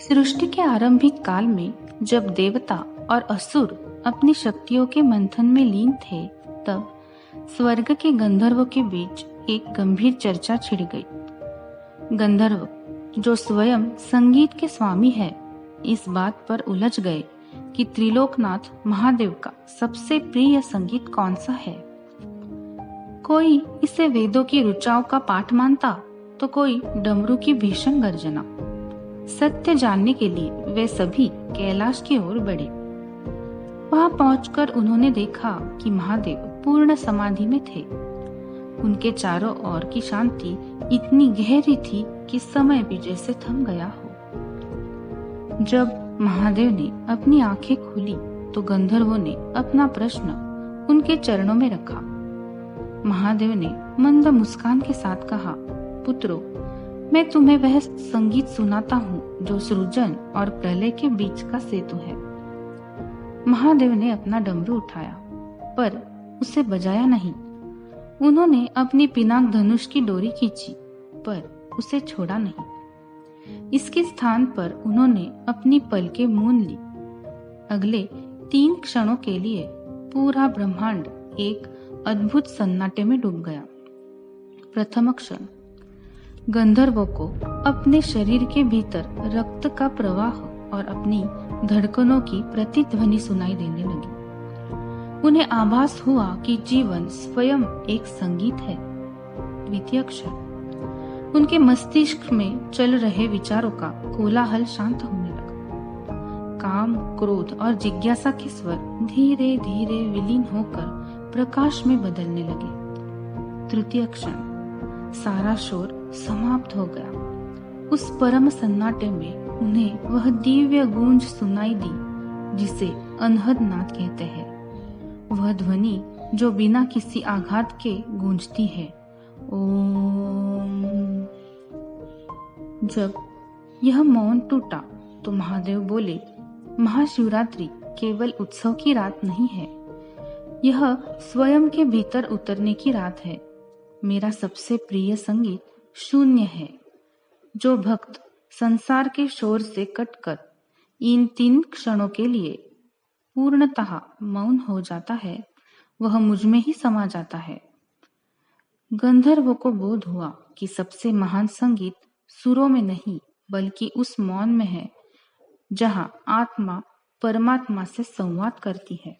सृष्टि के आरंभिक काल में जब देवता और असुर अपनी शक्तियों के मंथन में लीन थे, तब स्वर्ग के गंधर्वों के बीच एक गंभीर चर्चा छिड़ गई। गंधर्व, जो स्वयं संगीत के स्वामी है, इस बात पर उलझ गए कि त्रिलोकनाथ महादेव का सबसे प्रिय संगीत कौन सा है। कोई इसे वेदों की ऋचाओं का पाठ मानता, तो कोई डमरू की भीषण गर्जना। सत्य जानने के लिए वे सभी कैलाश की ओर बढ़े। वहां पहुंचकर उन्होंने देखा कि महादेव पूर्ण समाधि में थे। उनके चारों ओर की शांति इतनी गहरी थी कि समय भी जैसे थम गया हो। जब महादेव ने अपनी आंखें खोली तो गंधर्वों ने अपना प्रश्न उनके चरणों में रखा। महादेव ने मंद मुस्कान के साथ कहा, पुत्रों, मैं तुम्हें वह संगीत सुनाता हूँ जो सृजन और प्रलय के बीच का सेतु है। महादेव ने अपना डमरू उठाया, पर उसे बजाया नहीं। उन्होंने अपनी पिनाक धनुष की डोरी खींची, पर उसे छोड़ा नहीं। इसके स्थान पर उन्होंने अपनी पलकें मूंद ली। अगले 3 क्षणों के लिए पूरा ब्रह्मांड एक अद्भुत सन्नाटे में डूब गया। प्रथम क्षण, गंधर्वों को अपने शरीर के भीतर रक्त का प्रवाह और अपनी धड़कनों की प्रतिध्वनि सुनाई देने लगी। उन्हें आभास हुआ कि जीवन स्वयं एक संगीत है। द्वितीय क्षण, उनके मस्तिष्क में चल रहे विचारों का कोलाहल शांत होने लगा। काम, क्रोध और जिज्ञासा के स्वर धीरे धीरे विलीन होकर प्रकाश में बदलने लगे। तृतीय क्षण, सारा शोर समाप्त हो गया। उस परम सन्नाटे में उन्हें वह दिव्य गूंज सुनाई दी जिसे अनहद नाद कहते हैं। वह ध्वनि जो बिना किसी आघात के गूंजती है, ओम। जब यह मौन टूटा तो महादेव बोले, महाशिवरात्रि केवल उत्सव की रात नहीं है, यह स्वयं के भीतर उतरने की रात है। मेरा सबसे प्रिय संगीत शून्य है। जो भक्त संसार के शोर से कटकर इन 3 क्षणों के लिए पूर्णतः मौन हो जाता है, वह मुझ में ही समा जाता है। गंधर्वों को बोध हुआ कि सबसे महान संगीत सुरों में नहीं, बल्कि उस मौन में है, जहां आत्मा परमात्मा से संवाद करती है।